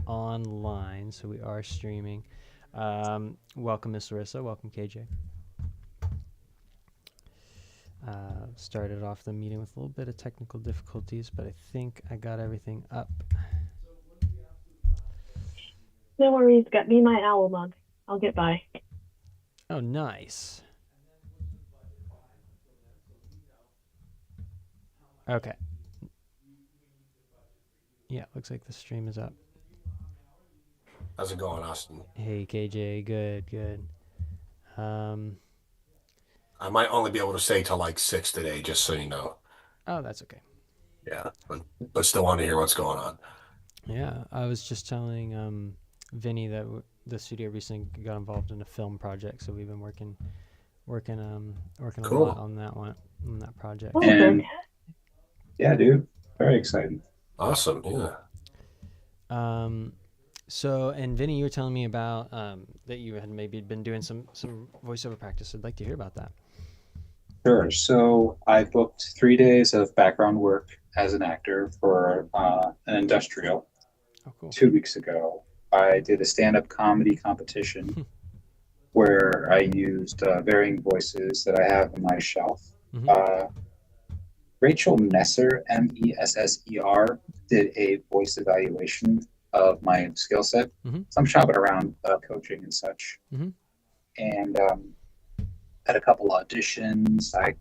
online, so we are streaming. Welcome, Miss Larissa. Welcome, KJ. Started off the meeting with a little bit of technical difficulties, but I think I got everything up. No worries, get me my owl mug. I'll get by. Oh, nice. Okay. Yeah, looks like the stream is up. How's it going, Austin? Hey, KJ. Good, good. I might only be able to stay till like 6 today, just so you know. Oh, that's okay. Yeah, but still want to hear what's going on. Yeah, I was just telling Vinny that the studio recently got involved in a film project, so we've been working a lot Cool. on that project. Oh, So. And fantastic. yeah, dude, very exciting. Awesome. Yeah. So, and Vinny, you were telling me about that you had maybe been doing some voiceover practice. I'd like to hear about that. Sure. So I booked 3 days of background work as an actor for an industrial Oh, cool. 2 weeks ago. I did a stand-up comedy competition where I used varying voices that I have on my shelf. Mm-hmm. Rachel Messer, Messer, did a voice evaluation of my skill set. Mm-hmm. So I'm shopping around coaching and such. Mm-hmm. And had a couple auditions. I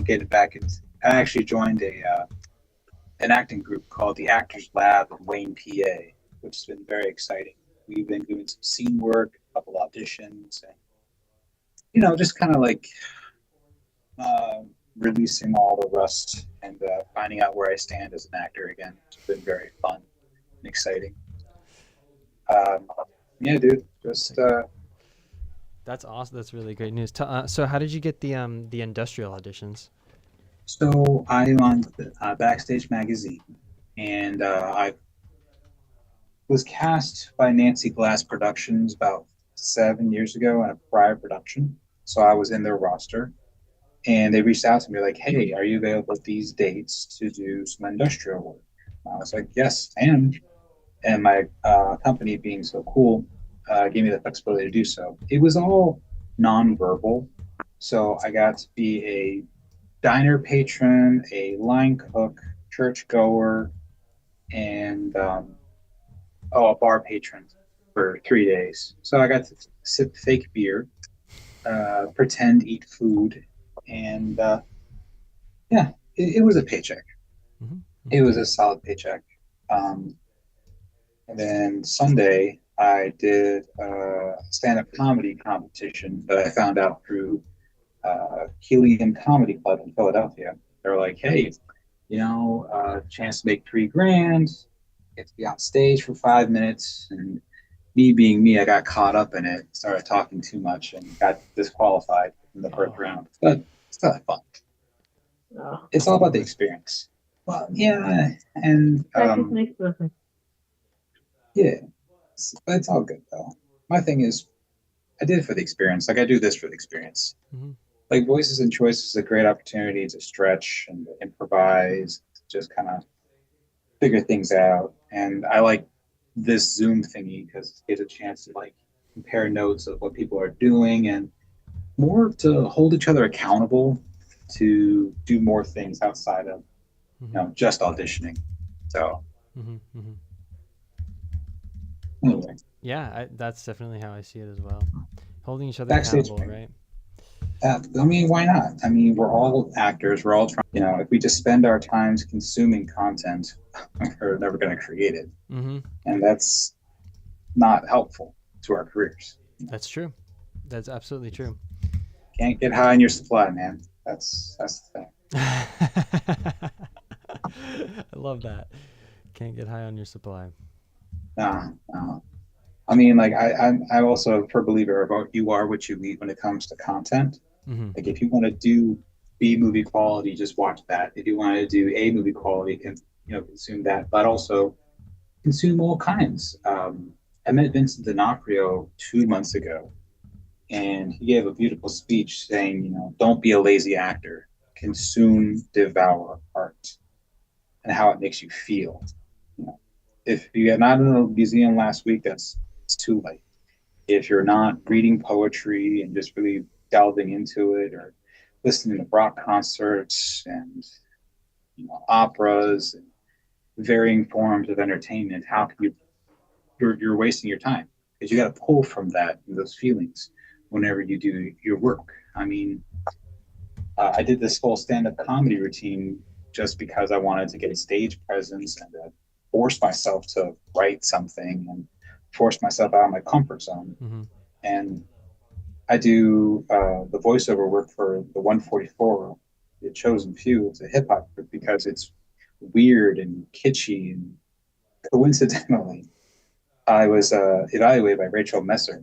get back in. I actually joined an acting group called the Actors Lab in Wayne, PA, which has been very exciting. We've been doing some scene work, a couple auditions, and just kind of like releasing all the rust and finding out where I stand as an actor again. It's been very fun and exciting. Yeah, dude, just. That's awesome. That's really great news. So, how did you get the industrial auditions? So I'm on Backstage Magazine, and I was cast by Nancy Glass Productions about 7 years ago in a prior production. So I was in their roster, and they reached out to me like, "Hey, are you available at these dates to do some industrial work?" I was like, "Yes, I am." And my company, being so cool, gave me the flexibility to do so. It was all nonverbal, so I got to be a diner patron, a line cook, church goer, and a bar patron for 3 days. So I got to sip fake beer, pretend eat food, and yeah, it was a paycheck. Mm-hmm. It was a solid paycheck. Um, and then Sunday, I did a stand-up comedy competition that I found out through Helium Comedy Club in Philadelphia. They were like, "Hey, chance to make 3 grand, get to be on stage for 5 minutes." And me being me, I got caught up in it, started talking too much, and got disqualified in the first round. But it's not fun. Oh. It's all about the experience. Well, yeah, and Practice makes perfect. yeah, but it's all good though. My thing is, I did it for the experience. Like I do this for the experience. Mm-hmm. Like Voices and Choices is a great opportunity to stretch and to improvise, to just kind of figure things out. And I like this Zoom thingy because it gives a chance to like compare notes of what people are doing and more to hold each other accountable to do more things outside of just auditioning. So Mm-hmm. Mm-hmm. anyway, Yeah, that's definitely how I see it as well. Holding each other backstage accountable, thing. right? I mean, why not? I mean, we're all actors. We're all trying. If we just spend our times consuming content, we're never going to create it, Mm-hmm. and that's not helpful to our careers. That's true. That's absolutely true. Can't get high on your supply, man. That's the thing. I love that. Can't get high on your supply. No, no. I mean, like I'm also a firm believer about you are what you eat when it comes to content. Mm-hmm. Like if you want to do B movie quality, just watch that. If you want to do A movie quality, consume that. But also consume all kinds. I met Vincent D'Onofrio 2 months ago, and he gave a beautiful speech saying, don't be a lazy actor. Consume, devour art, and how it makes you feel. You know, if you got not in the museum last week, it's too late. If you're not reading poetry and just really delving into it, or listening to rock concerts and operas and varying forms of entertainment, how can you're wasting your time because you got to pull from those feelings whenever you do your work. I mean, I did this whole stand-up comedy routine just because I wanted to get a stage presence and force myself to write something and force myself out of my comfort zone. Mm-hmm. And I do the voiceover work for the 144, The Chosen Few. It's a hip hop group because it's weird and kitschy. And coincidentally, I was evaluated by Rachel Messer,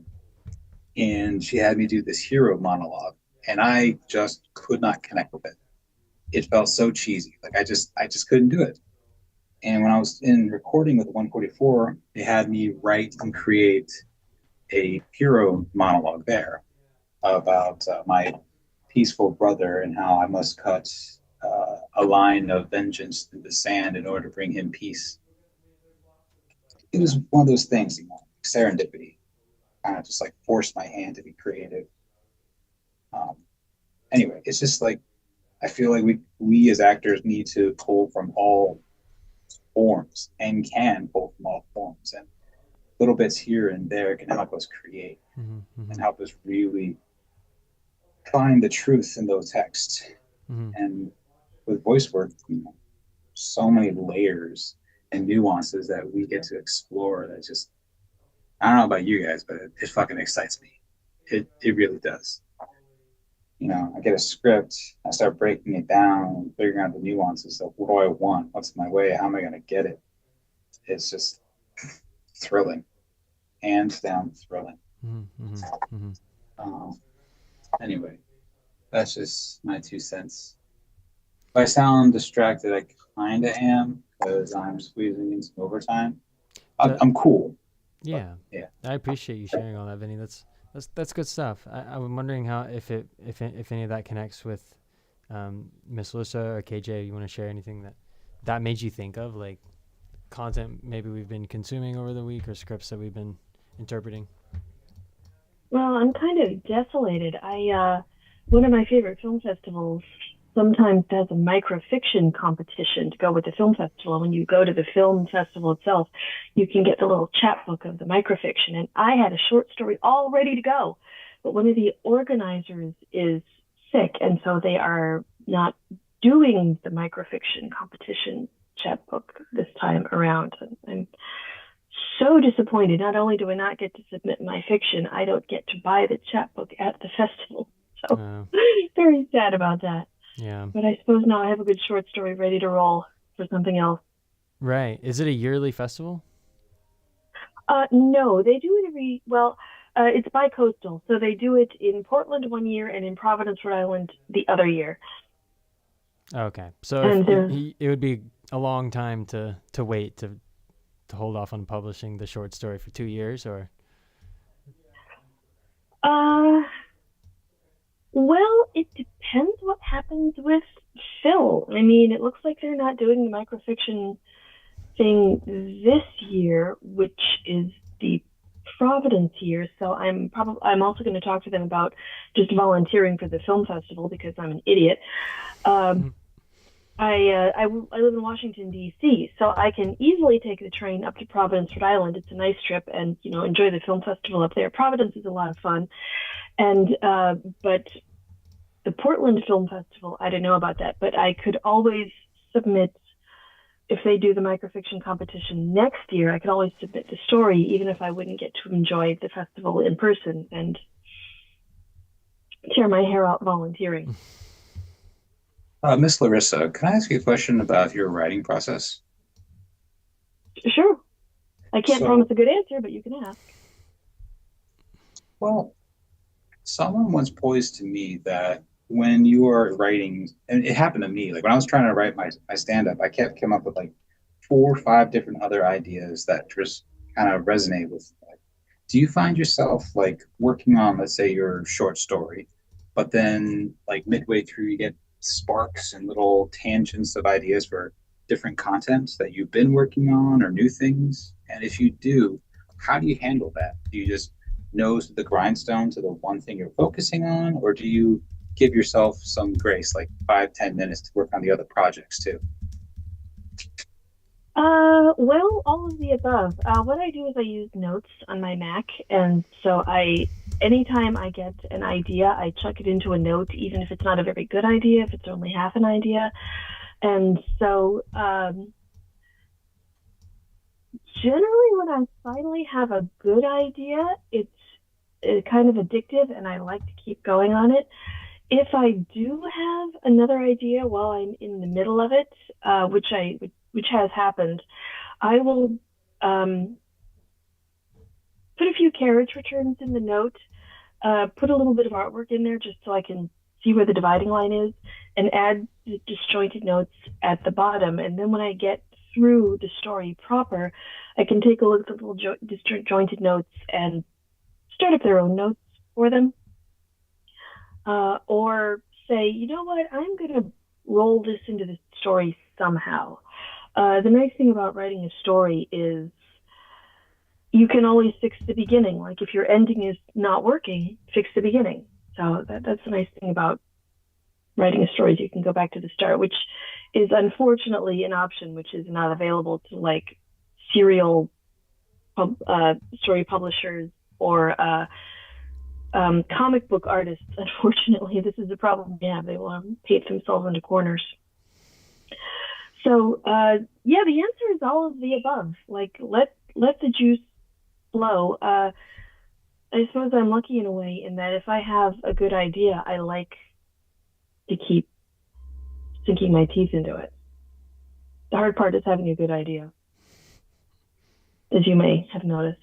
and she had me do this hero monologue, and I just could not connect with it. It felt so cheesy. Like I just couldn't do it. And when I was in recording with the 144, they had me write and create a hero monologue there about my peaceful brother and how I must cut a line of vengeance through the sand in order to bring him peace. It was one of those things, serendipity. Kind of just like forced my hand to be creative. Anyway, it's just like I feel like we as actors need to pull from all forms and can pull from all forms, and little bits here and there can help us create and help us really find the truth in those texts. And with voice work, so many layers and nuances that we get to explore that just, I don't know about you guys, but it fucking excites me. It really does. I get a script, I start breaking it down and figuring out the nuances of what do I want, what's my way, how am I going to get it. It's just thrilling, hands down thrilling. Anyway, that's just my 2 cents. If I sound distracted, I kind of am because I'm squeezing in some overtime. I'm cool. Yeah. Yeah. I appreciate you sharing all that, Vinny. That's good stuff. I'm wondering how if any of that connects with Miss Alyssa or KJ. You want to share anything that made you think of, like content maybe we've been consuming over the week or scripts that we've been interpreting? Well, I'm kind of desolated. One of my favorite film festivals sometimes has a microfiction competition to go with the film festival. When you go to the film festival itself, you can get the little chapbook of the microfiction. And I had a short story all ready to go, but one of the organizers is sick, and so they are not doing the microfiction competition chapbook this time around. I'm so disappointed. Not only do I not get to submit my fiction, I don't get to buy the chapbook at the festival. So very sad about that. Yeah. But I suppose now I have a good short story ready to roll for something else. Right. Is it a yearly festival? No, they do it it's bi-coastal. So they do it in Portland one year and in Providence, Rhode Island the other year. Okay. So it would be a long time to wait to hold off on publishing the short story for 2 years, or? Well, it depends what happens with Phil. I mean, it looks like they're not doing the microfiction thing this year, which is the Providence year. So I'm also going to talk to them about just volunteering for the film festival because I'm an idiot. I live in Washington, D.C., so I can easily take the train up to Providence, Rhode Island. It's a nice trip, and enjoy the film festival up there. Providence is a lot of fun, and but the Portland Film Festival, I don't know about that, but I could always submit, if they do the microfiction competition next year, I could always submit the story, even if I wouldn't get to enjoy the festival in person and tear my hair out volunteering. Miss Larissa, can I ask you a question about your writing process? Sure. I can't So- promise a good answer, but you can ask. Well, someone once posed to me that when you are writing, and it happened to me, like when I was trying to write my stand-up, I came up with like 4 or 5 different other ideas that just kind of resonate with me. Do you find yourself like working on, let's say, your short story, but then like midway through you get sparks and little tangents of ideas for different content that you've been working on or new things? And if you do, how do you handle that? Do you just nose to the grindstone to the one thing you're focusing on, or do you give yourself some grace, like 5, 10 minutes to work on the other projects too? Well, all of the above. What I do is I use notes on my Mac, and so anytime I get an idea, I chuck it into a note, even if it's not a very good idea, if it's only half an idea. And so, generally, when I finally have a good idea, it's kind of addictive, and I like to keep going on it. If I do have another idea while I'm in the middle of it, which has happened, I will put a few carriage returns in the note, put a little bit of artwork in there just so I can see where the dividing line is, and add the disjointed notes at the bottom. And then when I get through the story proper, I can take a look at the little disjointed notes and start up their own notes for them. Or say, you know what, I'm going to roll this into the story somehow. The nice thing about writing a story is you can always fix the beginning. Like if your ending is not working, fix the beginning. So that's the nice thing about writing a story is you can go back to the start, which is unfortunately an option which is not available to like serial story publishers or comic book artists. Unfortunately, this is a problem they have. They will paint themselves into corners. So yeah, the answer is all of the above. Like let the juice flow. I suppose I'm lucky in a way in that if I have a good idea, I like to keep sinking my teeth into it. The hard part is having a good idea, as you may have noticed.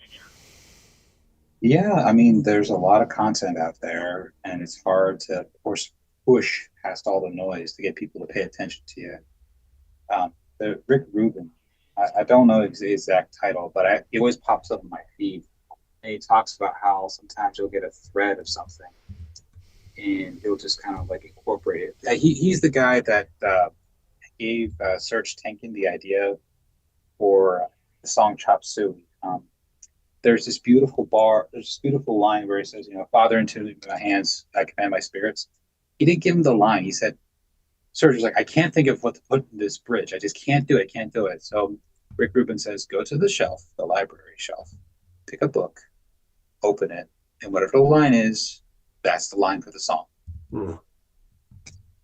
Yeah, I mean, there's a lot of content out there, and it's hard to, of course, push past all the noise to get people to pay attention to you. The Rick Rubin, I don't know his exact title, but it always pops up in my feed. And he talks about how sometimes you'll get a thread of something, and he'll just kind of like incorporate it. He's the guy that gave Serj Tankian the idea for the song Chop Suey. There's this beautiful line where he says, you know, Father, into my hands I command my spirits. He didn't give him the line. He said, Serj was like, I can't think of what to put in this bridge. I just can't do it, can't do it. So Rick Rubin says, go to the shelf, the library shelf, pick a book, open it, and whatever the line is, that's the line for the song. Hmm.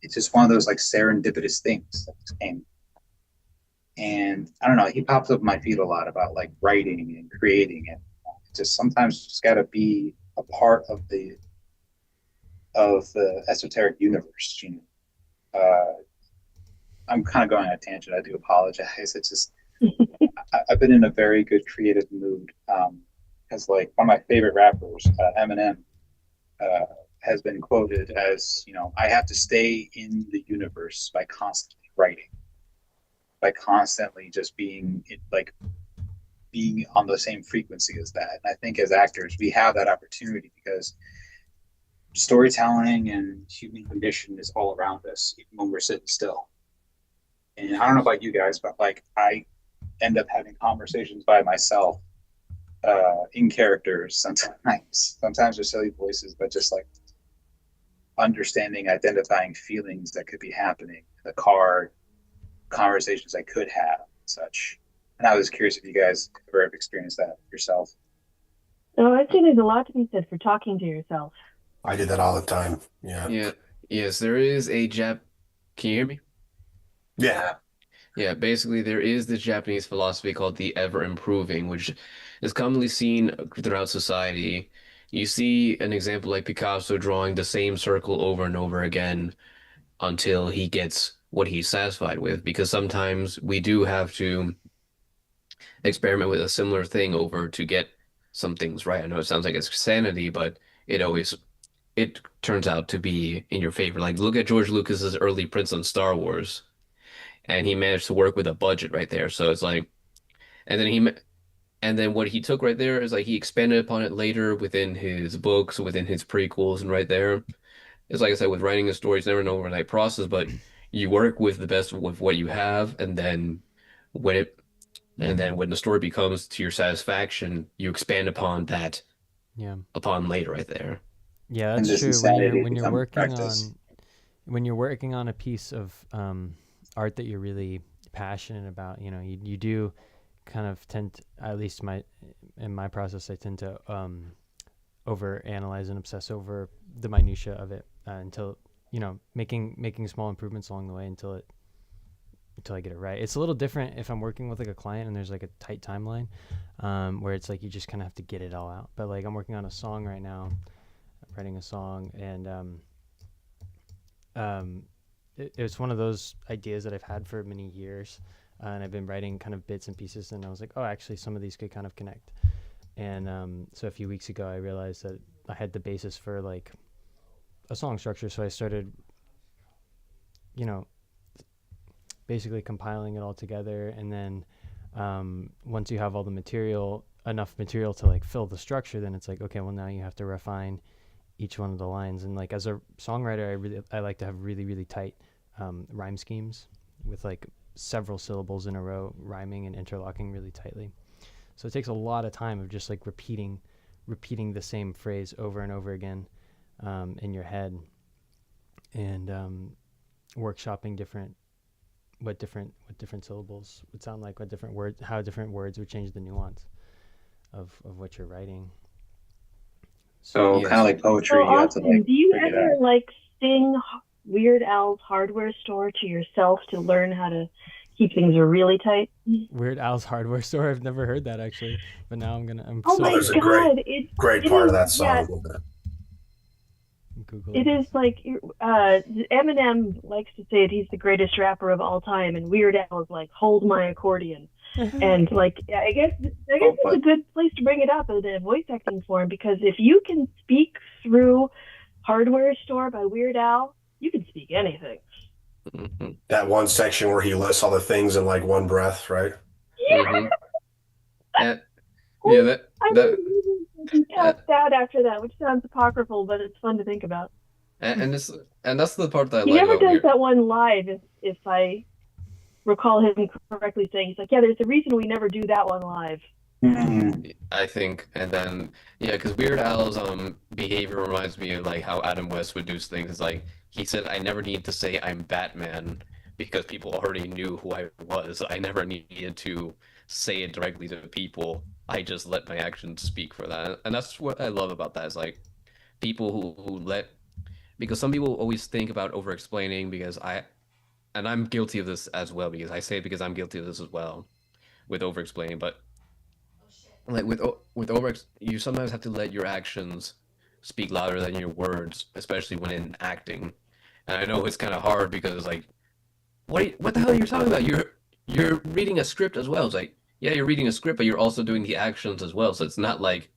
It's just one of those like serendipitous things that just came. And I don't know, he pops up in my feed a lot about like writing and creating it. Just sometimes just got to be a part of the esoteric universe. You know, I'm kind of going on a tangent. I do apologize. It's just I've been in a very good creative mood. Because like one of my favorite rappers, Eminem, has been quoted as, you know, I have to stay in the universe by constantly writing, by constantly just being on the same frequency as that. And I think as actors, we have that opportunity because storytelling and human condition is all around us, even when we're sitting still. And I don't know about you guys, but like I end up having conversations by myself in characters sometimes. Sometimes they're silly voices, but just like understanding, identifying feelings that could be happening in the car, conversations I could have, and such. And I was curious if you guys ever have experienced that yourself. So I'd say there's a lot to be said for talking to yourself. I did that all the time. Yeah. Yeah. Yes, there is a Jap. Can you hear me? Yeah. Yeah, basically there is this Japanese philosophy called the ever improving, which is commonly seen throughout society. You see an example like Picasso drawing the same circle over and over again until he gets what he's satisfied with, because sometimes we do have to experiment with a similar thing over to get some things right. I know it sounds like it's sanity, but it turns out to be in your favor. Like look at George Lucas's early prints on Star Wars, and he managed to work with a budget right there. So it's like, and then what he took right there is like he expanded upon it later within his books, within his prequels, and right there. It's like I said, with writing a story, it's never an overnight process, but you work with the best with what you have, and then when it and then when the story becomes to your satisfaction, you expand upon that Yeah. upon later right there. Yeah, And that's this true. When you're insanity when you're becomes working practice. on when you're working on a piece of art that you're really passionate about, you do kind of tend to, at least in my process, I tend to over analyze and obsess over the minutia of it until making small improvements along the way until I get it right. It's a little different if I'm working with like a client and there's like a tight timeline, where it's like you just kind of have to get it all out. But like I'm working on a song right now, I'm writing a song, and it's one of those ideas that I've had for many years, and I've been writing kind of bits and pieces, and I was like, oh, actually, some of these could kind of connect. And so a few weeks ago, I realized that I had the basis for like a song structure, so I started, basically compiling it all together, and then once you have all the material, enough material to like fill the structure, then it's like, okay, well now you have to refine each one of the lines. And like as a songwriter, I like to have really really tight rhyme schemes with like several syllables in a row rhyming and interlocking really tightly. So it takes a lot of time of just like repeating the same phrase over and over again in your head, and workshopping what different syllables would sound like, what different words, how different words would change the nuance of what you're writing. So Yes. kind of like poetry, Well, you have to Austin, like do you figure it ever out. like sing Weird Al's Hardware Store to yourself to learn how to keep things really tight? Weird Al's Hardware Store. I've never heard that actually, but now I'm Oh so my there's a curious. great God, great it part of is, that yeah, song. Google it is like Eminem likes to say that he's the greatest rapper of all time, and Weird Al is like, hold my accordion. it. And like, yeah, I guess Oh, it's a but good place to bring it up in a voice acting form, because if you can speak through Hardware Store by Weird Al, you can speak anything. Hmm. That one section where he lists all the things in like one breath, right? Yeah, Hmm. And yeah, that I that mean, he uh, passed out after that, which sounds apocryphal, but it's fun to think about. and this and that's the part that I He like never about does Weird. that one live, if I recall him correctly saying. He's like, yeah, there's a reason we never do that one live. I think, and then yeah, because Weird Al's behavior reminds me of like how Adam West would do things. It's like he said, "I never need to say I'm Batman because people already knew who I was. I never needed to say it directly to people. I just let my actions speak for that." And that's what I love about that is like people who let because some people always think about over explaining because I'm guilty of this as well because I say it because I'm guilty of this as well with over explaining, but like with over you sometimes have to let your actions speak louder than your words, especially when in acting. And I know it's kind of hard because like what the hell are you talking about? You're reading a script as well. It's like yeah, you're reading a script, but you're also doing the actions as well. So it's not like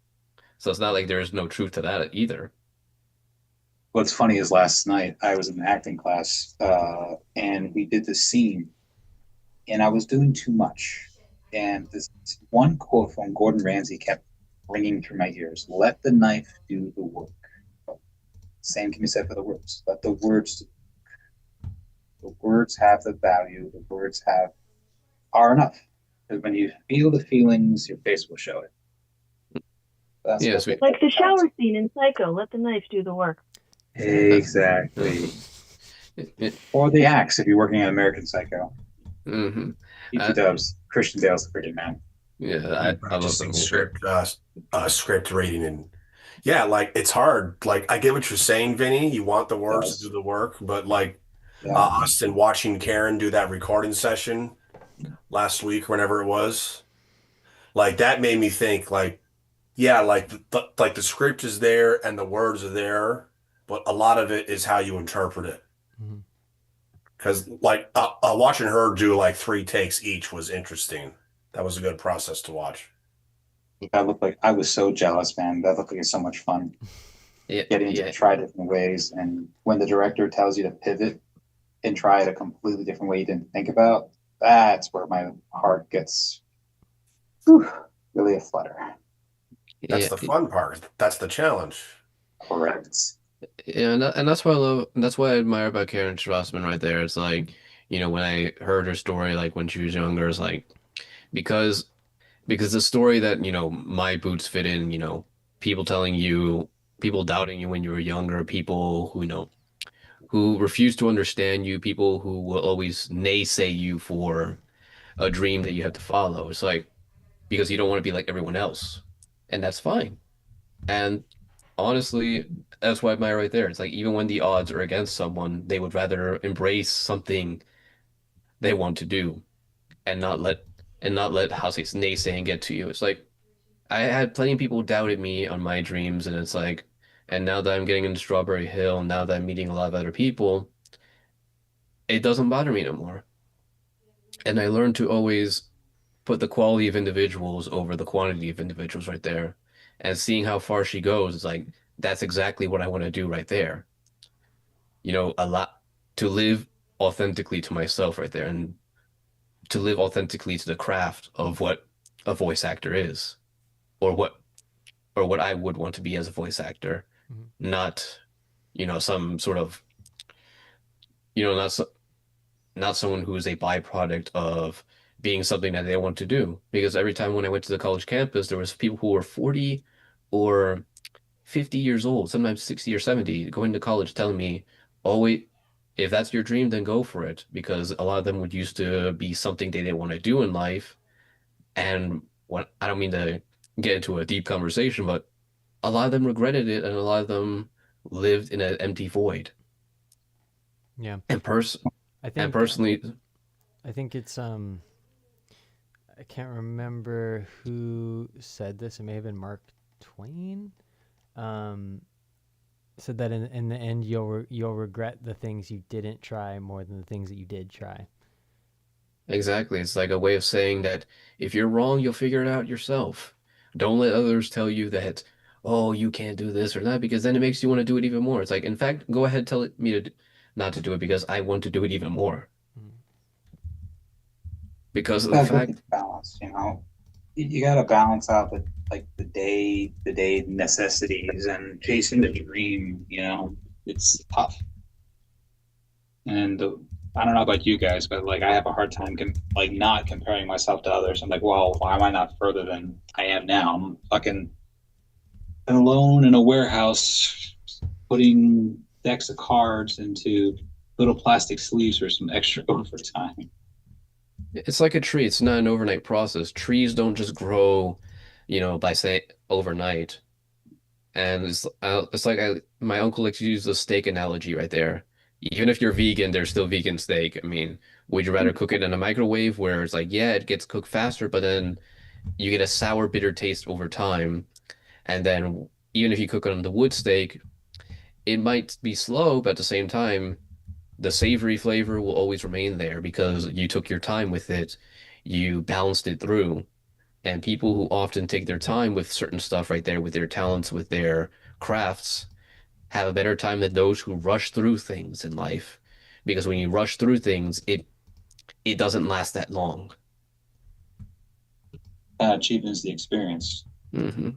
there's no truth to that either. what's funny is last night I was in acting class, and we did this scene, and I was doing too much. And this one quote from Gordon Ramsay kept ringing through my ears: "Let the knife do the work." Same can be said for the words. Let the words have the value. The words are enough. Because when you feel the feelings, your face will show it. That's Yes, we. Like the shower scene in Psycho, let the knife do the work. Exactly. Or the axe if you're working on American Psycho. Hmm. E.T. Dubs, Christian Bale's the freaking man. Yeah, I'm I love the practicing movie. script reading, and yeah, like it's hard. Like I get what you're saying, Vinny. You want the words to do Does. the work, but like Yeah. Austin watching Karen do that recording session last week, whenever it was, like that made me think. Like, yeah, like like the script is there and the words are there, but a lot of it is how you interpret it. Mhm. Because like watching her do like three takes each was interesting. That was a good process to watch. That looked like I was so jealous, man. That looked like so much fun. Yeah, Getting to yeah, try different ways. And when the director tells you to pivot and try it a completely different way you didn't think about, that's where my heart gets whew, really a flutter. That's yeah. the fun part. That's the challenge. Correct. Yeah, and that's why I love, and that's why I admire about Karen Strassman right there. It's like, when I heard her story, like when she was younger, it's like because because the story that, my boots fit in, people telling you, people doubting you when you were younger, people who, who refuse to understand you, people who will always naysay you for a dream that you have to follow. It's like because you don't want to be like everyone else, and that's fine. And honestly, that's why I admire right there. It's like even when the odds are against someone, they would rather embrace something they want to do and not let how say naysaying get to you. It's like I had plenty of people doubted me on my dreams, and it's like, and now that I'm getting into Strawberry Hill, now that I'm meeting a lot of other people, it doesn't bother me no more. And I learned to always put the quality of individuals over the quantity of individuals right there. And seeing how far she goes, it's like that's exactly what I want to do right there. A lot to live authentically to myself right there and to live authentically to the craft of what a voice actor is or what I would want to be as a voice actor, Mhm. not, some sort of, not not someone who is a byproduct of being something that they want to do. Because every time when I went to the college campus, there was people who were 40 or 50 years old, sometimes 60 or 70, going to college telling me, oh, wait, if that's your dream, then go for it. Because a lot of them would used to be something they didn't want to do in life. And what I don't mean to get into a deep conversation, but a lot of them regretted it and a lot of them lived in an empty void. Yeah. And pers I and think personally, I think it's I can't remember who said this. It may have been Mark Twain. Um, said that in the end you'll regret the things you didn't try more than the things that you did try. exactly, it's like a way of saying that if you're wrong, you'll figure it out yourself. Don't let others tell you that, oh, you can't do this or that, because then it makes you want to do it even more. It's like, in fact, go ahead, tell me not to do it because I want to do it even more. Mm. Because of the Gotta look at fact, the balance, you gotta balance out the day necessities and chasing the dream. It's tough. And I don't know about you guys, but like I have a hard time like not comparing myself to others. I'm like, well, why am I not further than I am now? I'm fucking alone in a warehouse putting decks of cards into little plastic sleeves for some extra overtime. it's like a tree. It's not an overnight process. Trees don't just grow, by say overnight. And it's like my uncle likes to use the steak analogy right there. Even if you're vegan, there's still vegan steak. I mean, would you rather cook it in a microwave where it's like, yeah, it gets cooked faster, but then you get a sour, bitter taste over time. And then even if you cook it on the wood steak, it might be slow, but at the same time, the savory flavor will always remain there because you took your time with it, you balanced it through. And people who often take their time with certain stuff right there, with their talents, with their crafts, have a better time than those who rush through things in life. Because when you rush through things, it doesn't last that long. Cheapens the experience. Hmm.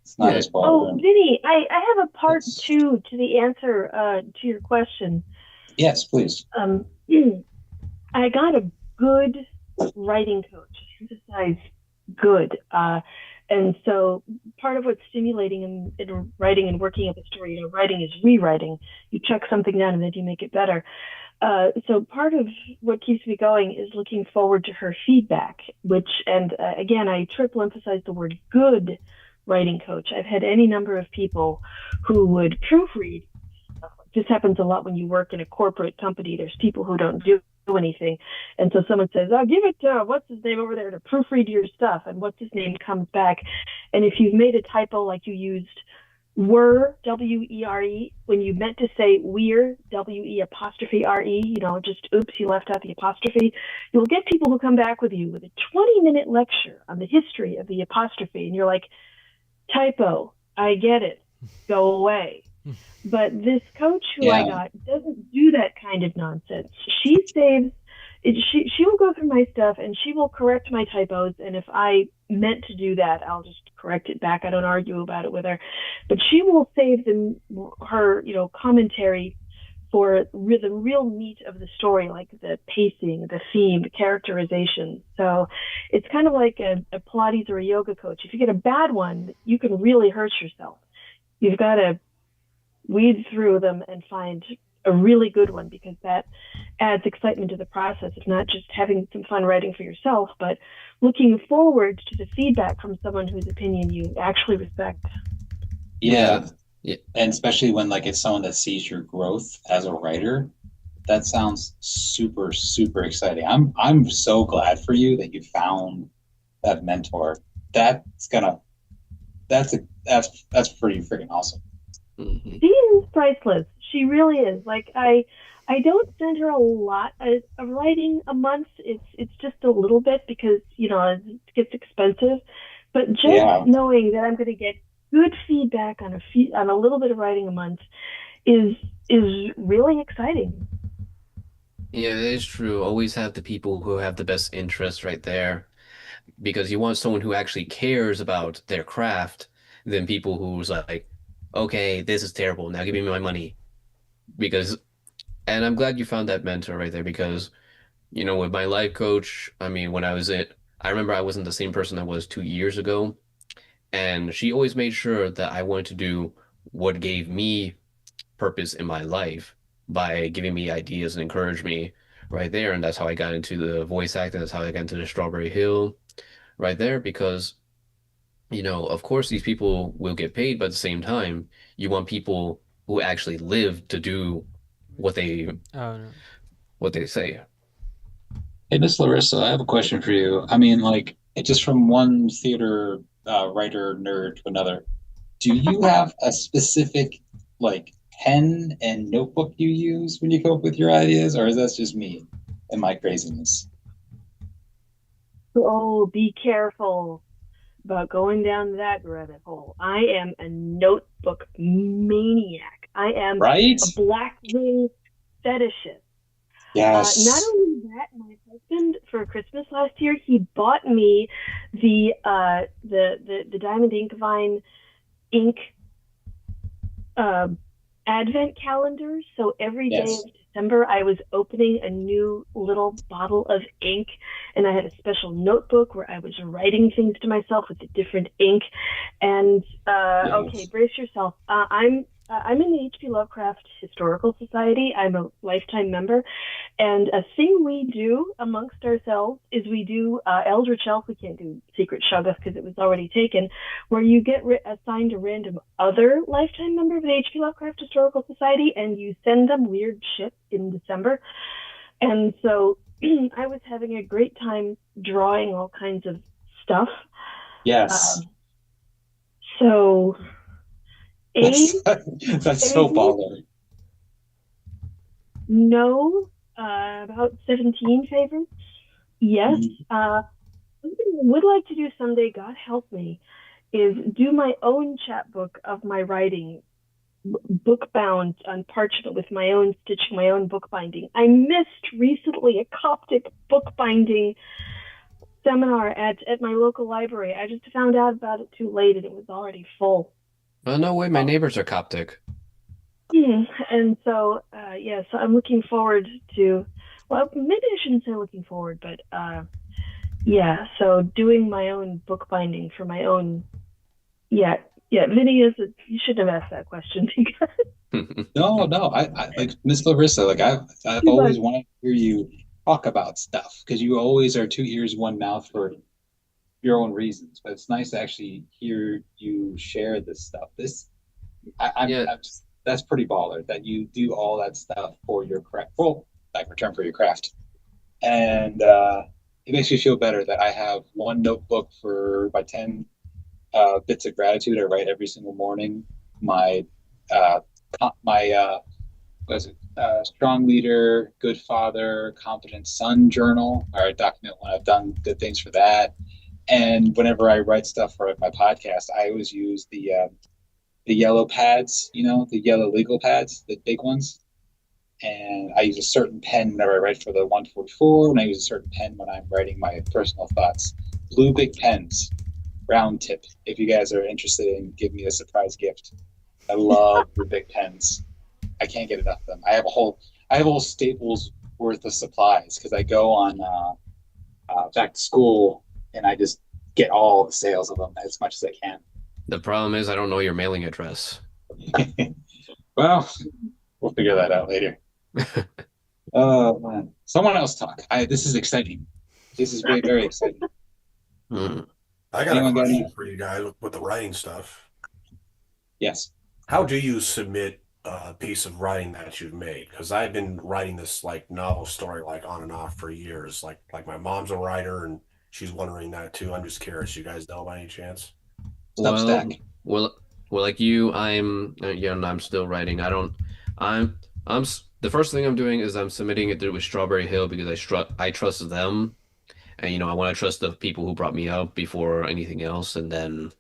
It's not Yeah, as well Oh, done. Vinny, I have a part Yes. two to the answer to your question. Yes, please. Um, I got a good writing coach. I emphasize good. And so part of what's stimulating in writing and working up a story, writing is rewriting. You check something down and then you make it better. So part of what keeps me going is looking forward to her feedback, and again, I triple emphasize the word good writing coach. I've had any number of people who would proofread. This happens a lot when you work in a corporate company. There's people who don't do anything. And so someone says, "I'll give it to what's his name over there to proofread your stuff." And what's his name comes back. And if you've made a typo, like you used were, WERE, when you meant to say we're, WE apostrophe RE, just oops, you left out the apostrophe, you'll get people who come back with you with a 20-minute lecture on the history of the apostrophe. And you're like, typo, I get it, go away. But this coach who I Yeah. got doesn't do that kind of nonsense. She saves it, she will go through my stuff and she will correct my typos. And if I meant to do that. I'll just correct it back. I don't argue about it with her, but she will save her commentary for the real meat of the story, like the pacing, the theme, the characterization. So it's kind of like a Pilates or a yoga coach. If you get a bad one, you can really hurt yourself. You've got to weed through them and find a really good one, because that adds excitement to the process of not just having some fun writing for yourself, but looking forward to the feedback from someone whose opinion you actually respect. Yeah. Yeah. And especially when like it's someone that sees your growth as a writer, that sounds super, super exciting. I'm so glad for you that you found that mentor. That's pretty freaking awesome. Mhm. She is priceless. She really is. Like I don't send her a lot of writing a month. It's just a little bit, because it gets expensive. But just knowing that I'm going to get good feedback on a little bit of writing a month is really exciting. Yeah, it is true. Always have the people who have the best interest right there, because you want someone who actually cares about their craft than people who's like, okay, this is terrible. Now give me my money. Because, and I'm glad you found that mentor right there, because, with my life coach, I mean, I remember I wasn't the same person I was 2 years ago. And she always made sure that I wanted to do what gave me purpose in my life by giving me ideas and encourage me right there. And that's how I got into the voice acting. That's how I got into the Strawberry Hill right there. Because, of course, these people will get paid, but at the same time, you want people who actually live to do what they Oh no. what they say. Hey, Miss Larissa, I have a question for you. I mean, like, just from one theater writer nerd to another, do you have a specific like pen and notebook you use when you come up with your ideas, or is that just me and my craziness? Oh, be careful about going down that rabbit hole. I am a notebook maniac. I am Right? a Blackwing fetishist. Not Yes. only that, my husband for Christmas last year, he bought me the Diamond Ink Vine ink uh, advent calendar. So every day Yes. of December, I was opening a new little bottle of ink, and I had a special notebook where I was writing things to myself with a different ink. And okay, Yes. brace yourself. I'm in the H.P. Lovecraft Historical Society. I'm a lifetime member, and a thing we do amongst ourselves is we do Eldritch Elf. We can't do Secret Shoggoth because it was already taken, where you get assigned a random other lifetime member of the H.P. Lovecraft Historical Society, and you send them weird shit in December. And so I was having a great time drawing all kinds of stuff. Yes. So, That's, that's so baller. No, about 17 favorites. Yes. Something I would like to do someday, God help me, is do my own chapbook of my writing, book bound on parchment with my own stitching, my own bookbinding. I missed recently a Coptic bookbinding seminar at my local library. I just found out about it too late, and it was already full. Oh, no way, my neighbors are Coptic. And so, so I'm looking forward to, well, maybe I shouldn't say looking forward, but so doing my own bookbinding for my own, Vinny, you shouldn't have asked that question because No, I like Miss Larissa, like I've always wanted to hear you talk about stuff because you always are two ears, one mouth for your own reasons. But it's nice to actually hear you share this stuff. Yeah. I'm just, that's pretty baller that you do all that stuff for your craft. Well, like return for your craft, and it makes me feel better that I have one notebook for my 10 bits of gratitude I write every single morning. My what is it? Strong leader, good father, competent son journal, where I document when I've done good things for that. And whenever I write stuff for my podcast, I always use the yellow pads, the yellow legal pads, the big ones. And I use a certain pen whenever I write for the 144, and I use a certain pen when I'm writing my personal thoughts. Blue big pens. round tip if you guys are interested in giving me a surprise gift. I love the big pens. I can't get enough of them. I have a whole Staples worth of supplies because I go on back to school and I just get all the sales of them as much as I can. The problem is I don't know your mailing address. Well, we'll figure that out later. Oh man, someone else talk. This is exciting. This is very, very exciting. Hmm. I got a Anyone got question any? for you guys with the writing stuff. Yes. How do you submit a piece of writing that you've made? Because I've been writing this like novel story like on and off for years. Like my mom's a writer and she's wondering that too. I'm just curious. You guys know by any chance? Substack. Well, like you, I'm still writing. The first thing I'm doing is I'm submitting it with Strawberry Hill because I trust them, and I want to trust the people who brought me up before anything else, and then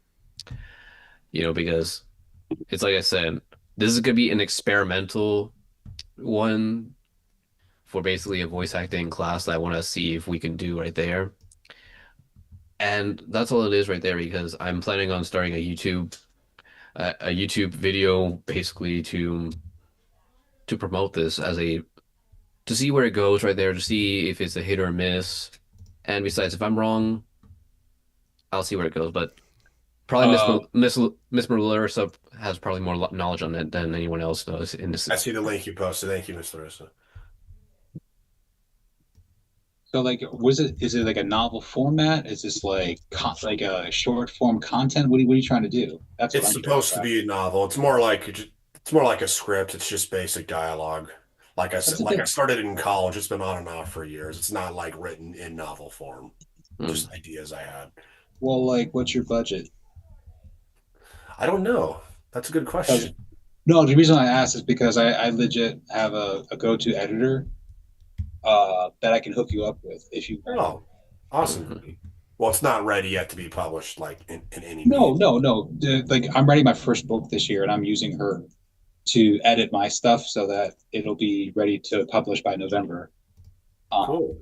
because it's like I said, this is gonna be an experimental one for basically a voice acting class that I want to see if we can do right there. And that's all it is right there because I'm planning on starting a YouTube video basically to promote this to see where it goes right there, to see if it's a hit or miss. And besides, if I'm wrong, I'll see where it goes. But probably Miss Larissa has probably more knowledge on it than anyone else does in this. I see the link you posted. Thank you, Miss Larissa. So like, is it like a novel format? Is this like a short form content? What are you trying to do? That's what It's I'm supposed to about. be a novel. It's more like a script. It's just basic dialogue. Like I said, That's the like thing. I started in college. It's been on and off for years. It's not like written in novel form. Just ideas I had. Well, like, what's your budget? I don't know. That's a good question. No, the reason I asked is because I legit have a go-to editor that I can hook you up with if you want. Oh, awesome. Well, it's not ready yet to be published, like in any No, medium. no. Like I'm writing my first book this year, and I'm using her to edit my stuff so that it'll be ready to publish by November. Cool.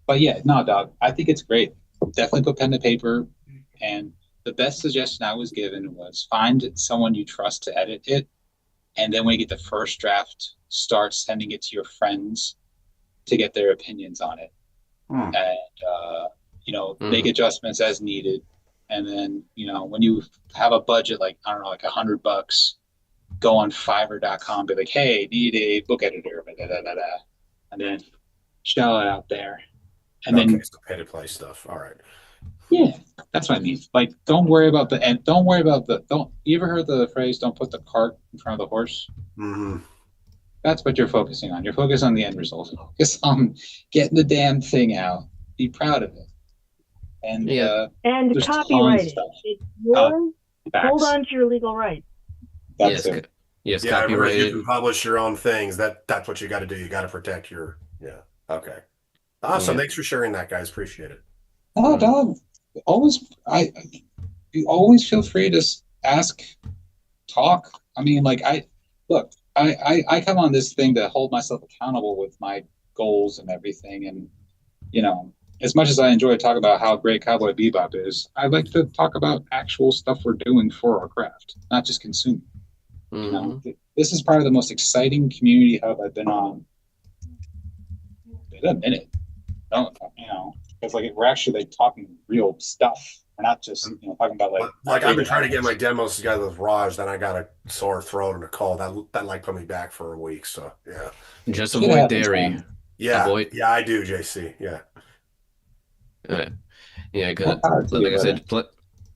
But yeah, no, dog. I think it's great. Definitely put pen to paper. And the best suggestion I was given was find someone you trust to edit it, and then when you get the first draft, start sending it to your friends to get their opinions on it, and make adjustments as needed. And then when you have a budget like I don't know, like $100, go on Fiverr.com, be like, hey, need a book editor, and then shell it out there. And Okay, then so pay to play stuff. All right. yeah, that's what I mean. Like, don't worry about don't you ever heard the phrase, don't put the cart in front of the horse? Mm-hmm. That's what you're focusing on. You're focused on the end result. Focus on getting the damn thing out. Be proud of it. And and there's copyright. It's yours. Hold on to your legal rights. That's yes, it. yes, Yeah, copyrighted. you can publish your own things. That's what you got to do. You got to protect your. Yeah. Okay. Awesome. Yeah. Thanks for sharing that, guys. Appreciate it. Oh, dog. You always feel free to ask, talk. I mean, like I come on this thing to hold myself accountable with my goals and everything. And, as much as I enjoy talking about how great Cowboy Bebop is, I like to talk about actual stuff we're doing for our craft, not just consuming. This is probably the most exciting community hub I've been on in a minute. It's like we're actually like talking real stuff. We're not just talking about like I've been trying to get my demos together with Raj, then I got a sore throat and a cold. That like put me back for a week. So yeah. Just Shit avoid happens, dairy. man. Yeah. Yeah, I do, JC. Yeah. Yeah, good. Like I said,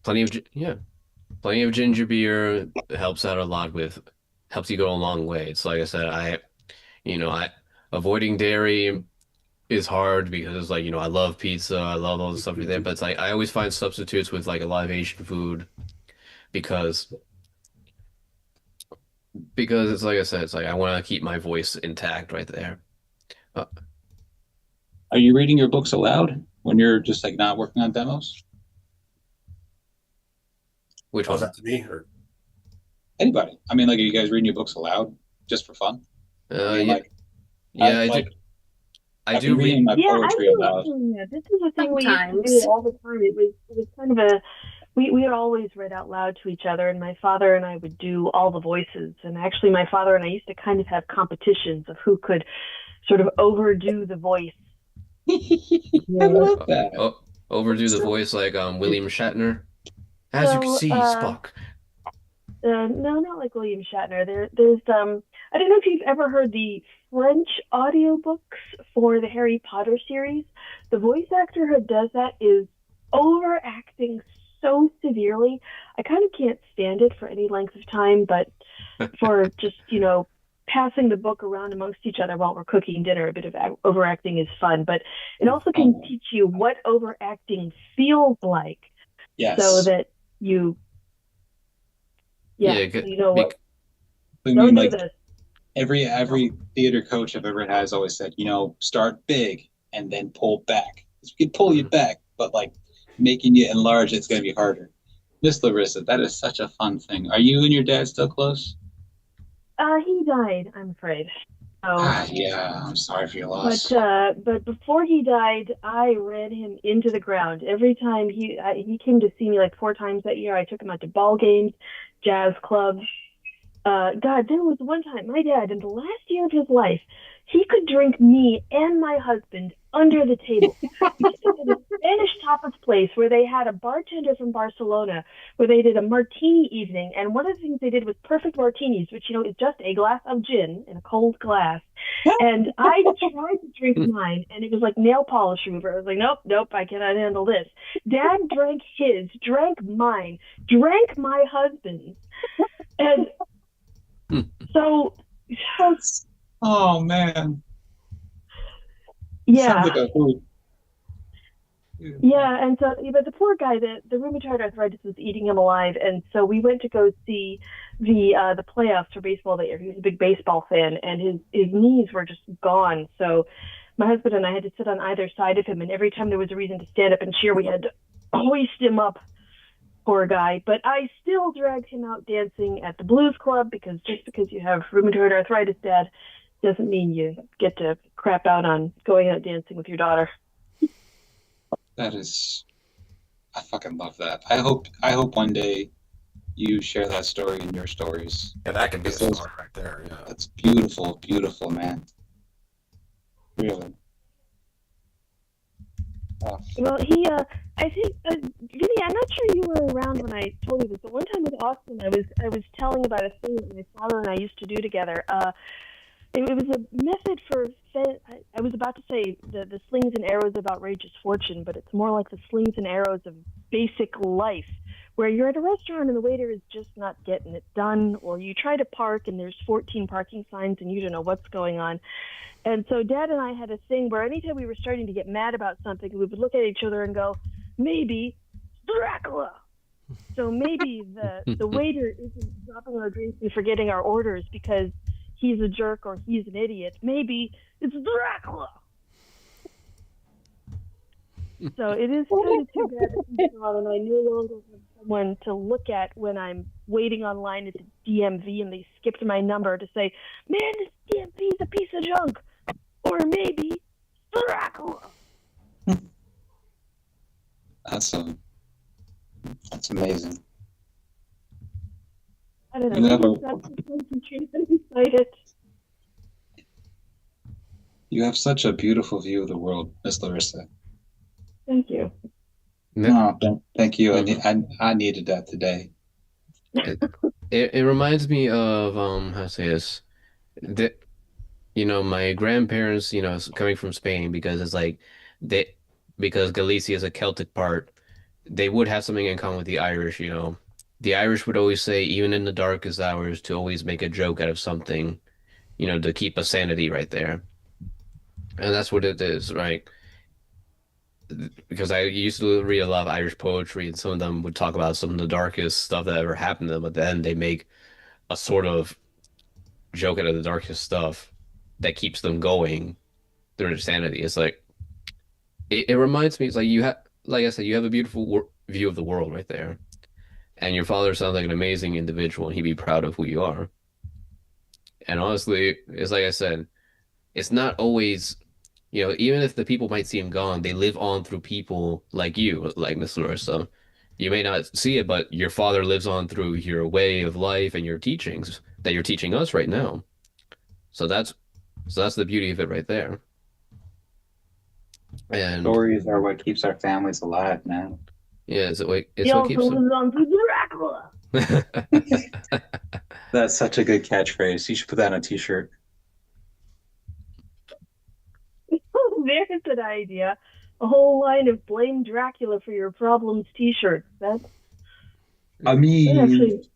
plenty of ginger beer helps out a lot helps you go a long way. It's like I said, avoiding dairy is hard because I love pizza, I love all the stuff there, but it's like I always find substitutes with like a lot of Asian food because it's like I said, it's like I want to keep my voice intact right there. Are you reading your books aloud when you're just like not working on demos? Which Was one? that to me or Anybody? I mean, like, are you guys reading your books aloud just for fun? I do reading my Yeah, I poetry do. aloud. Yeah, this is a thing we used to do Sometimes. all the time. It was kind of we had always read out loud to each other, and my father and I would do all the voices. And actually, my father and I used to kind of have competitions of who could sort of overdo the voice. I Yeah. love Uh, that. oh, overdo the So voice like William Shatner. As you can So, see, Spock. no, not like William Shatner. There's I don't know if you've ever heard the French audiobooks for the Harry Potter series. The voice actor who does that is overacting so severely. I kind of can't stand it for any length of time, but for just, passing the book around amongst each other while we're cooking dinner, a bit of overacting is fun, but it also can oh, teach you what overacting feels like so yes. that you, yeah, Yeah, so you know what, I don't mean, do like this. every theater coach I've ever had has always said, start big and then pull back. We can pull you mhm. back, but like making you enlarge, it's going to be harder. Miss Larissa, that is such a fun thing. Are you and your dad still close? He died, I'm afraid. So, Ah, yeah. I'm sorry for your but loss. before he died, I ran him into the ground. Every time he came to see me like 4 times that year. I took him out to ball games, jazz clubs. God, there was one time my dad, in the last year of his life, he could drink me and my husband under the table. We used to go to a Spanish tapas place where they had a bartender from Barcelona where they did a martini evening. And one of the things they did was perfect martinis, which, is just a glass of gin in a cold glass. And I tried to drink mine, and it was like nail polish remover. I was like, nope, nope, I cannot handle this. Dad drank his, drank mine, drank my husband's. And so, That's, oh man, it sounds yeah, like a hoot. yeah, and so, but the poor guy, the rheumatoid arthritis was eating him alive, and so we went to go see the playoffs for baseball that year. He was a big baseball fan, and his knees were just gone. So my husband and I had to sit on either side of him, and every time there was a reason to stand up and cheer, we had to hoist him up. Poor guy, but I still dragged him out dancing at the blues club because just because you have rheumatoid arthritis, Dad, doesn't mean you get to crap out on going out dancing with your daughter. That is, I fucking love that. I hope one day you share that story in your stories. Yeah, that could be a Because those, story right there. Yeah. that's beautiful, beautiful, man. Really. Oh, Well, I think, Vinny, I'm not sure you were around when I told you this, but one time with Austin, I was telling about a thing that my father and I used to do together. It was a method for, I was about to say the slings and arrows of outrageous fortune, but it's more like the slings and arrows of basic life, where you're at a restaurant and the waiter is just not getting it done, or you try to park and there's 14 parking signs and you don't know what's going on. And so Dad and I had a thing where anytime we were starting to get mad about something, we would look at each other and go, maybe Dracula. So maybe the waiter isn't dropping our drinks and forgetting our orders because he's a jerk or he's an idiot. Maybe it's Dracula. So it is kind of too bad that he's gone, and I no longer have someone to look at when I'm waiting online at the DMV and they skipped my number to say, man, this DMV is a piece of junk. Or maybe Dracula. that's that's amazing. I don't know. You have Maybe a that's the concentrated inside it. you have such a beautiful view of the world, Miss Larissa. Thank you. Ne- No, thank you. mhm. I needed that today. It reminds me of how to say this. That my grandparents, coming from Spain because it's like they because Galicia is a Celtic part, they would have something in common with the Irish. The Irish would always say, even in the darkest hours, to always make a joke out of something, to keep a sanity right there. And that's what it is, right? Because I used to read a lot of Irish poetry, and some of them would talk about some of the darkest stuff that ever happened to them, but then they make a sort of joke out of the darkest stuff that keeps them going through their sanity. It's like it reminds me. It's like you have, like I said, you have a beautiful view of the world right there, and your father sounds like an amazing individual, and he'd be proud of who you are. And honestly, it's like I said, it's not always, even if the people might seem gone, they live on through people like you, like Miss Larissa. You may not see it, but your father lives on through your way of life and your teachings that you're teaching us right now. So that's the beauty of it right there. And Stories are what keeps our families alive, man. yeah, He it's what also keeps them. lives on through Dracula. That's such a good catchphrase. You should put that on a t-shirt. There's an idea. A whole line of blame Dracula for your problems t-shirts. That I that mean, actually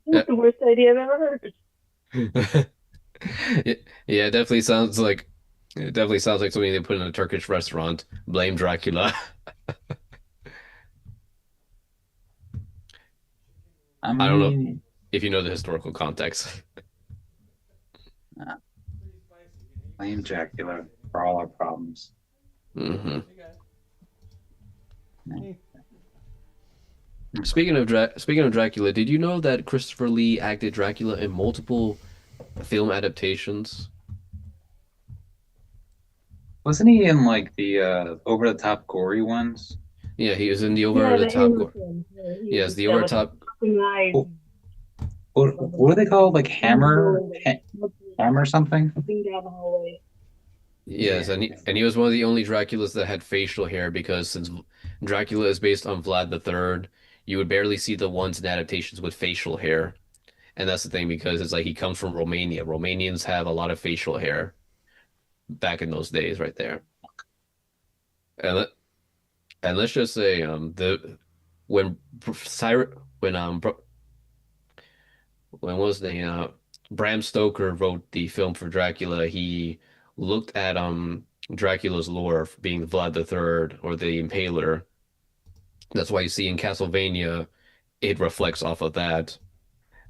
that's the worst idea I've ever heard. Yeah, it definitely sounds like something they put in a Turkish restaurant. Blame Dracula. I I don't know mean, if you know the historical context. blame Dracula for all our problems. hmm Speaking of Dracula, did you know that Christopher Lee acted Dracula in multiple film adaptations? Wasn't he in like the over-the-top gory ones? Yeah, he was in the Yeah, the over-the-top Hammer gore. film. Where he Yes, was the with over-top. fucking eyes. Oh, what are they called? Like hammer something? Walking down the hallway. Yes, Yeah. and he was one of the only Draculas that had facial hair because since Dracula is based on Vlad the Third, you would barely see the ones in adaptations with facial hair. And that's the thing because it's like he comes from Romania. Romanians have a lot of facial hair back in those days, right there. And let, and let's just say the when Cyrus when was the Bram Stoker wrote the film for Dracula, he looked at Dracula's lore being Vlad the Third or the Impaler. That's why you see in Castlevania it reflects off of that.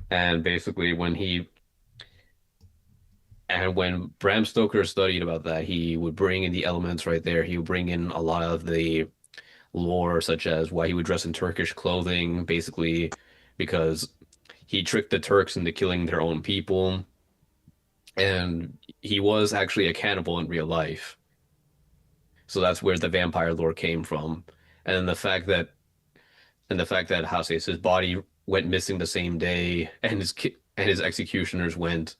And basically when Bram Stoker studied about that, he would bring in the elements right there. He would bring in a lot of the lore, such as why he would dress in Turkish clothing, basically because he tricked the Turks into killing their own people, and he was actually a cannibal in real life. So that's where the vampire lore came from. And the fact that how to say his body went missing the same day, and his executioners went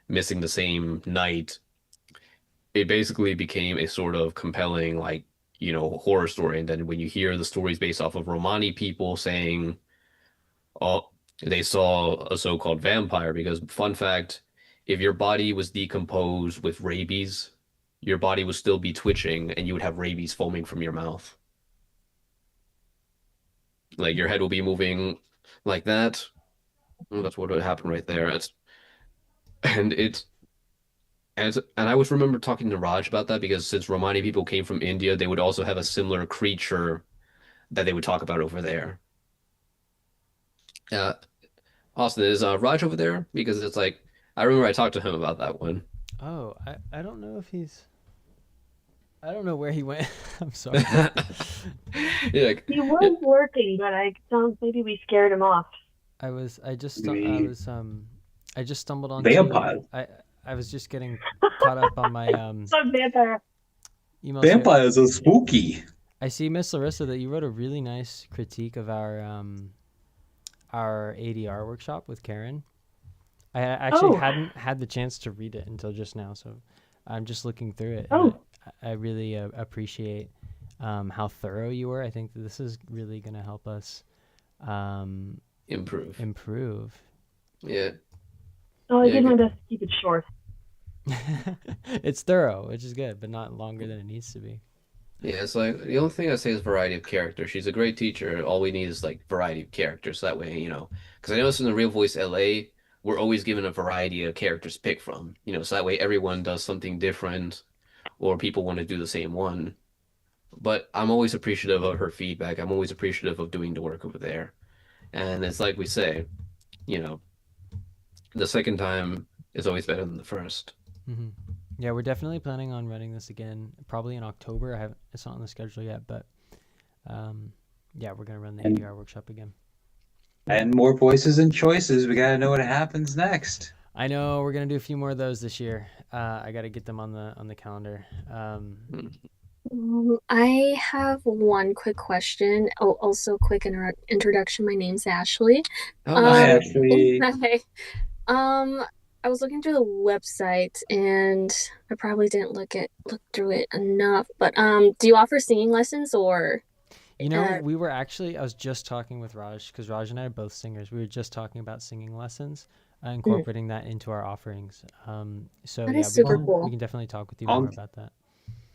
missing the same night, it basically became a sort of compelling, like, horror story. And then when you hear the stories based off of Romani people saying, oh, they saw a so-called vampire, because fun fact, if your body was decomposed with rabies, your body would still be twitching and you would have rabies foaming from your mouth. Like your head will be moving like that. Well, that's what would happen right there. And it's and I always remember talking to Raj about that because since Romani people came from India, they would also have a similar creature that they would talk about over there. Uh, Austin, is Raj over there? Because it's like I remember I talked to him about that one. Oh, I don't know if I don't know where he went. I'm sorry. Yeah, like, He was working, but I thought maybe we scared him off. Me. I just stumbled onto Vampires. I was just getting caught up on my Some vampire. emails here. Vampires are spooky. I see, Miss Larissa, that you wrote a really nice critique of our ADR workshop with Karen. I actually Oh. hadn't had the chance to read it until just now, so I'm just looking through it. Oh. And I really appreciate how thorough you were. I think that this is really going to help us improve. improve. Yeah. Oh, I Yeah, did my good. best to keep it short. It's thorough, which is good, but not longer than it needs to be. Yeah, it's like the only thing I say is variety of character. She's a great teacher. All we need is like variety of characters. So that way, because I noticed in the Real Voice LA, we're always given a variety of characters to pick from. So that way everyone does something different, or people want to do the same one. But I'm always appreciative of her feedback. I'm always appreciative of doing the work over there. And it's like we say, you know, the second time is always better than the first. hmm Yeah, we're definitely planning on running this again, probably in October. It's not on the schedule yet, but yeah, we're gonna run the And- ADR workshop again. And more voices and choices. We gotta know what happens next. I know we're gonna do a few more of those this year. I got to get them on the calendar. I have one quick question. Oh, also quick introduction. My name's Ashley. Oh, Hi, Um, Ashley. Ashley. hi. Um, I was looking through the website and I probably didn't look through it enough. But do you offer singing lessons or You know, uh we were actually, I was just talking with Raj because Raj and I are both singers. We were just talking about singing lessons, mm, incorporating that into our offerings. So that yeah, is super we cool. can definitely talk with you more All about that.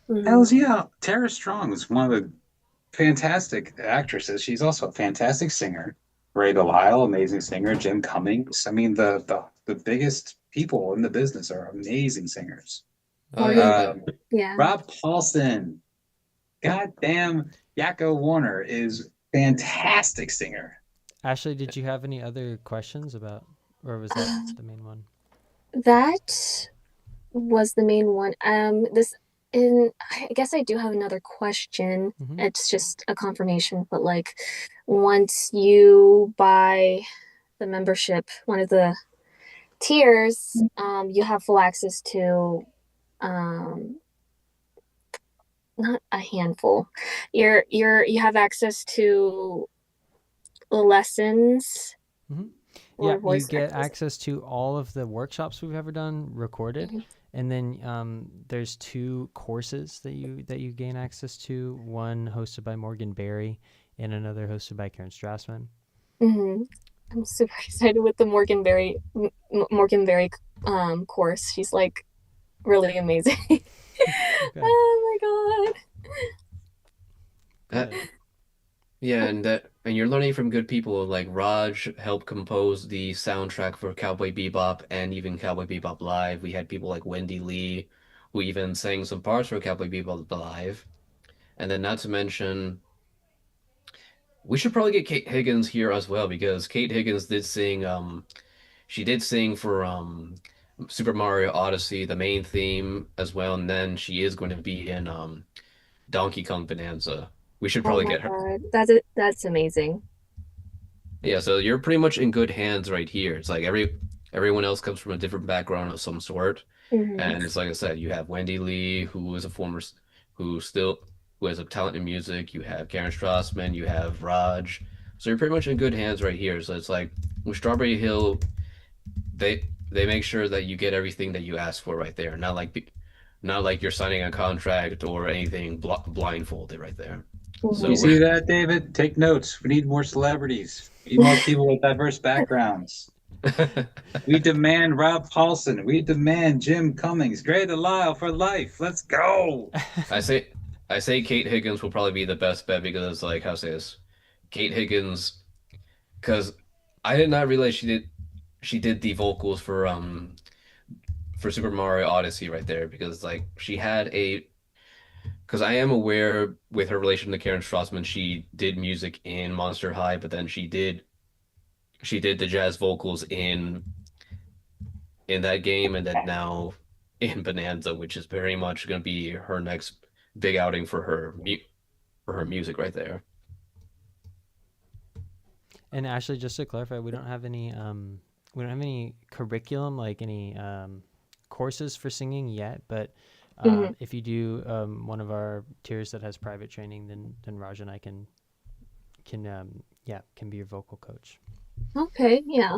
Hmm. Hells yeah. Tara Strong is one of the fantastic actresses. She's also a fantastic singer. Ray Delisle, amazing singer. Jim Cummings. I mean, the biggest people in the business are amazing singers. Oh yeah, Morgan, that Um, yeah. Rob Paulson, goddamn, Yakko Warner is fantastic singer. Ashley, did you have any other questions about, or was that Uh, the main one? that was the main one. This in I guess I do have another question. Mm-hmm. It's just a confirmation, but like once you buy the membership, one of the tiers, you have full access to um not a handful. You have access to lessons Mm-hmm. Yeah, or you voice get actors. access to all of the workshops we've ever done recorded, Mhm. and then there's two courses that you gain access to. One hosted by Morgan Berry, and another hosted by Karen Strassman. Mhm. I'm super excited with the Morgan Berry course. She's like really amazing. Good, Oh my that good. yeah, and you're learning from good people like Raj helped compose the soundtrack for Cowboy Bebop and even Cowboy Bebop Live. We had people like Wendy Lee who even sang some parts for Cowboy Bebop Live. And then not to mention, we should probably get Kate Higgins here as well because Kate Higgins did sing she did sing for Super Mario Odyssey, the main theme as well, and then she is going to be in Donkey Kong Bonanza. We should oh probably my get her. God. That's amazing. Yeah, so you're pretty much in good hands right here. It's like everyone else comes from a different background of some sort, Hmm. and it's like I said, you have Wendy Lee, who is a who still who has a talent in music. You have Karen Strassman, you have Raj, so you're pretty much in good hands right here. So it's like with Strawberry Hill, they make sure that you get everything that you ask for right there, not like you're signing a contract or anything blindfolded right there. You Hmm. So see that, David? Take notes. We need more celebrities. We need more people with diverse backgrounds. We demand Rob Paulson. We demand Jim Cummings. Gray Delisle for life. Let's go. I say I say Kate Higgins will probably be the best bet because like how to say this, Kate Higgins because I did not realize she did the vocals for Super Mario Odyssey right there because like she had a because I am aware with her relation to Karen Strassman she did music in Monster High but then she did the jazz vocals in that game and then now in Bonanza which is very much going to be her next big outing for her music right there. And Ashley, just to clarify, we don't have any curriculum, like any courses for singing yet. But Hmm. if you do one of our tiers that has private training, then Raj and I can be your vocal coach. Okay, yeah.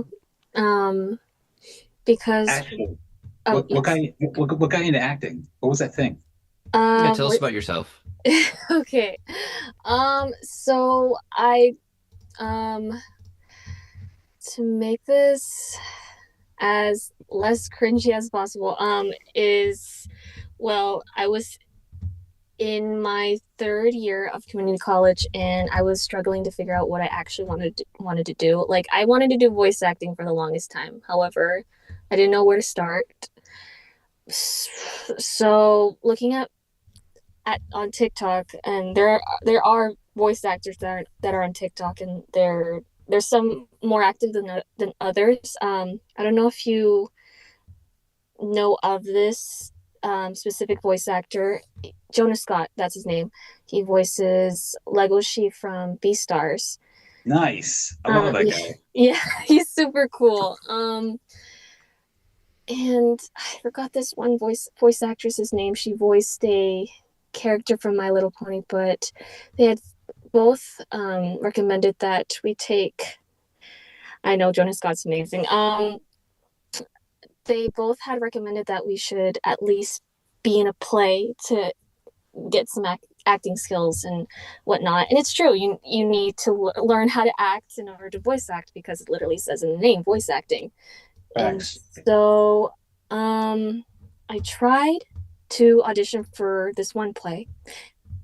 Um, because Ashley, oh yes. what got you into acting? What was that thing? Yeah, tell us What about yourself. okay. So I um to make this as less cringy as possible, is well, I was in my third year of community college and I was struggling to figure out what I actually wanted to do. Like I wanted to do voice acting for the longest time. However, I didn't know where to start. So looking at on TikTok, and there are voice actors that are on TikTok, and there's some more active than others. I don't know if you know of this specific voice actor, Jonas Scott. That's his name. He voices Legoshi from Beastars. Nice. I love that Yeah, guy. yeah, he's super cool. And I forgot this one voice actress's name. She voiced a character from My Little Pony, but they had both recommended that we take. I know Jonas Scott's amazing. They both had recommended that we should at least be in a play to get some acting skills and whatnot. And it's true, you need to learn how to act in order to voice act, because it literally says in the name, voice acting. Facts. And so I tried to audition for this one play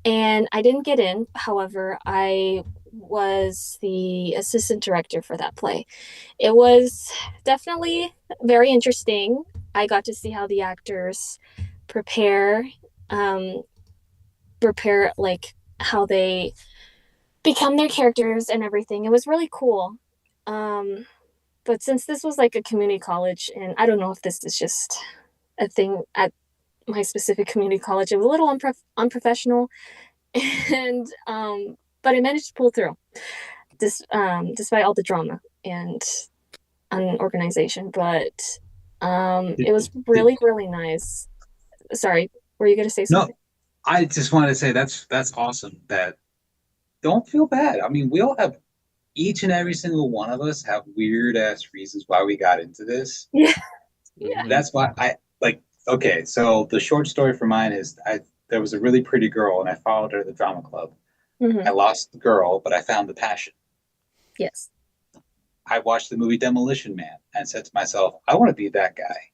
and I didn't get in. However, I was the assistant director for that play. It was definitely very interesting. I got to see how the actors prepare like how they become their characters and everything. It was really cool. But since this was like a community college, and I don't know if this is just a thing at my specific community college, it was a little unprofessional, and but I managed to pull through, despite all the drama and unorganization. But it was really nice. Sorry, were you gonna say No, something? I just wanted to say that's awesome. That don't feel bad. I mean, we all have each and every single one of us have weird ass reasons why we got into this. Yeah. Yeah. That's why I like. Okay, so the short story for mine is there was a really pretty girl and I followed her to the drama club. Mhm. I lost the girl, but I found the passion. Yes. I watched the movie Demolition Man and said to myself, I want to be that guy.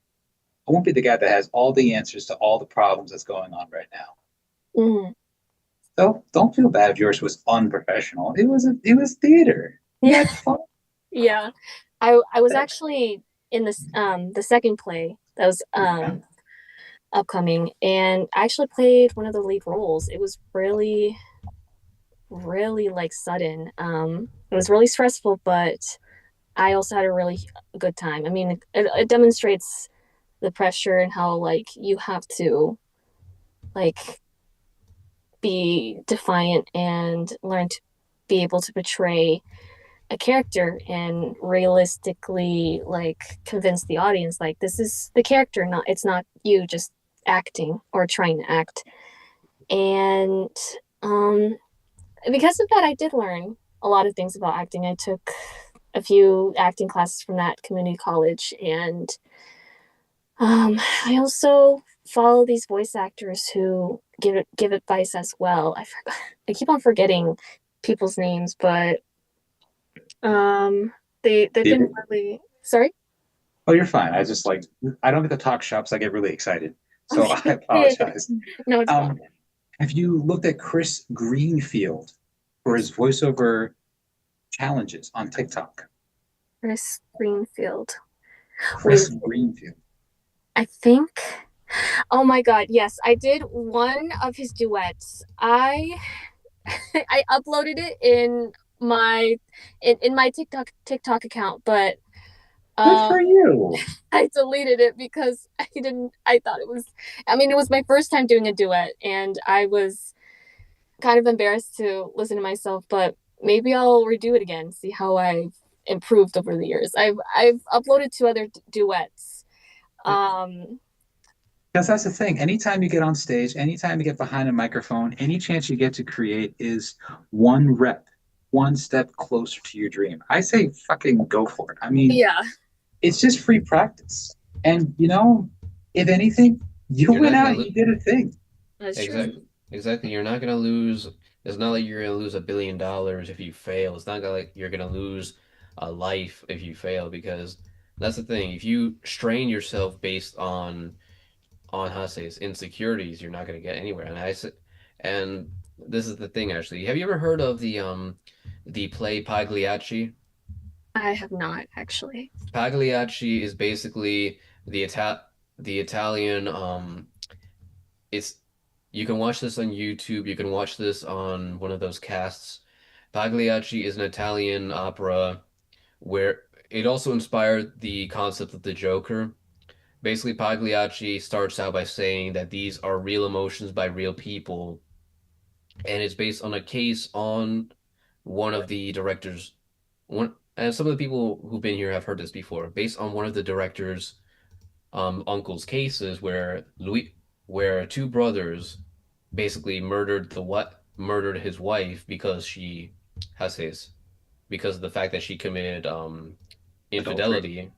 I want to be the guy that has all the answers to all the problems that's going on right now. Mhm. So don't feel bad if yours was unprofessional. It was theater. Yeah. That's fun. Yeah. I was actually in this the second play that was upcoming, and I actually played one of the lead roles. It was really like sudden. It was really stressful, but I also had a really good time. I mean, it demonstrates the pressure and how like you have to like be defiant and learn to be able to portray a character and realistically like convince the audience like this is the character, not it's not you just acting or trying to act. And because of that, I did learn a lot of things about acting. I took a few acting classes from that community college, and I also follow these voice actors who give advice as well. I keep on forgetting people's names, but they've been really sorry. Oh, you're fine. I just like I don't get to talk shops. I get really excited, so I Okay. apologize. No, it's fine. Have you looked at Chris Greenfield for his voiceover challenges on TikTok? Chris Greenfield. Chris Wait, Greenfield. I think. Oh my God, yes, I did one of his duets. I uploaded it in my my TikTok account, but Good for you. I deleted it because I thought it was, I mean, it was my first time doing a duet and I was kind of embarrassed to listen to myself, but maybe I'll redo it again, see how I've improved over the years. I've uploaded two other duets. Because that's the thing. Anytime you get on stage, anytime you get behind a microphone, any chance you get to create is one rep, one step closer to your dream. I say fucking go for it. I mean, Yeah, it's just free practice. And you know, if anything, you You're went not out gonna and you did a thing. that's true. Exactly. Exactly. You're not gonna lose. It's not like you're gonna lose $1 billion if you fail. It's not gonna like you're gonna lose a life if you fail because that's the thing. If you strain yourself based on how to say it's insecurities, you're not gonna get anywhere. And this is the thing actually. Have you ever heard of the play Pagliacci? I have not actually. Pagliacci is basically the Italian it's you can watch this on YouTube, you can watch this on one of those casts. Pagliacci is an Italian opera where it also inspired the concept of the Joker. Basically, Pagliacci starts out by saying that these are real emotions by real people, and it's based on a case on one of the directors. One and some of the people who've been here have heard this before, based on one of the director's uncle's cases where two brothers basically murdered his wife because she has his because of the fact that she committed Adultery.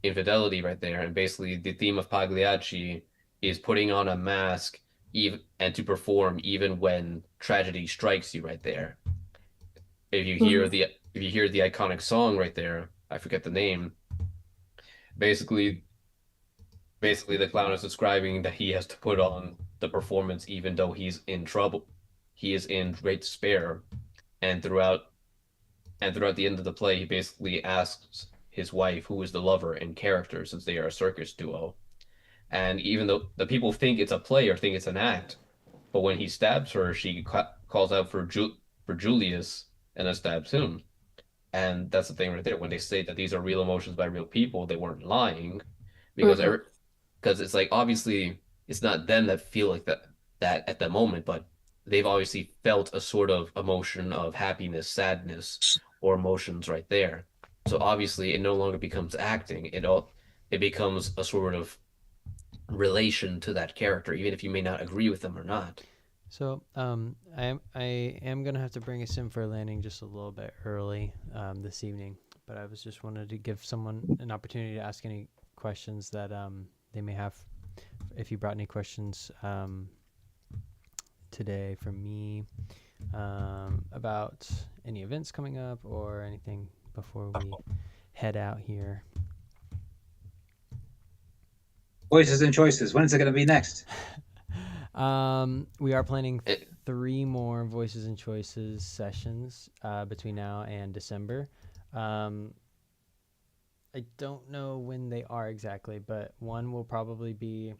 infidelity right there. And basically the theme of Pagliacci is putting on a mask even and to perform even when tragedy strikes you right there. If you hear Mhm. the if you hear the iconic song right there, I forget the name. Basically basically the clown is describing that he has to put on the performance even though he's in trouble. He is in great despair. And throughout the end of the play, he basically asks his wife, who is the lover in character, since they are a circus duo. And even though the people think it's a play or think it's an act, but when he stabs her, she calls out for Julius and then stabs him. And that's the thing right there. When they say that these are real emotions by real people, they weren't lying because Mhm. because it's like obviously it's not them that feel like that at the moment, but they've obviously felt a sort of emotion of happiness, sadness, or emotions right there. So obviously it no longer becomes acting. It becomes a sort of relation to that character, even if you may not agree with them or not. So I am gonna have to bring us in for a landing just a little bit early this evening, but I was just wanted to give someone an opportunity to ask any questions that they may have. If you brought any questions today from me about any events coming up or anything before we head out here. Voices and choices. When is it going to be next? We are planning It, 3 more Voices and Choices sessions between now and December. Um, I don't know when they are exactly, but one will probably be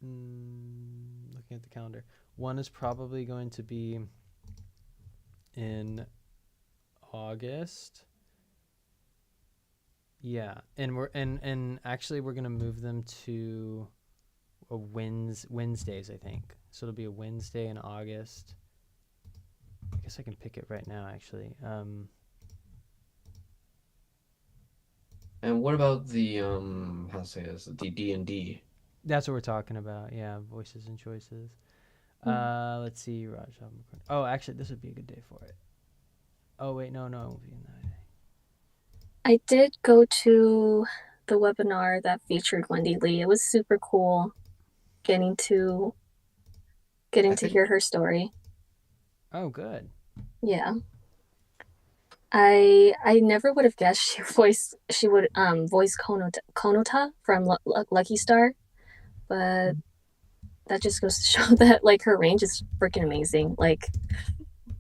looking at the calendar. One is probably going to be in August. Yeah, and actually we're gonna move them to Wednesdays, I think. So it'll be a Wednesday in August. I guess I can pick it right now, actually. and what about the how to say this, the D&D? That's what we're talking about. Yeah, Voices and Choices. Let's see, Raj. Oh, actually, this would be a good day for it. Oh wait, no, it won't be in that day. I did go to the webinar that featured Wendy Lee. It was super cool getting to I think hear her story. Oh, good. Yeah. I never would have guessed she would voice Konota from Lucky Star, but that just goes to show that like her range is freaking amazing. Like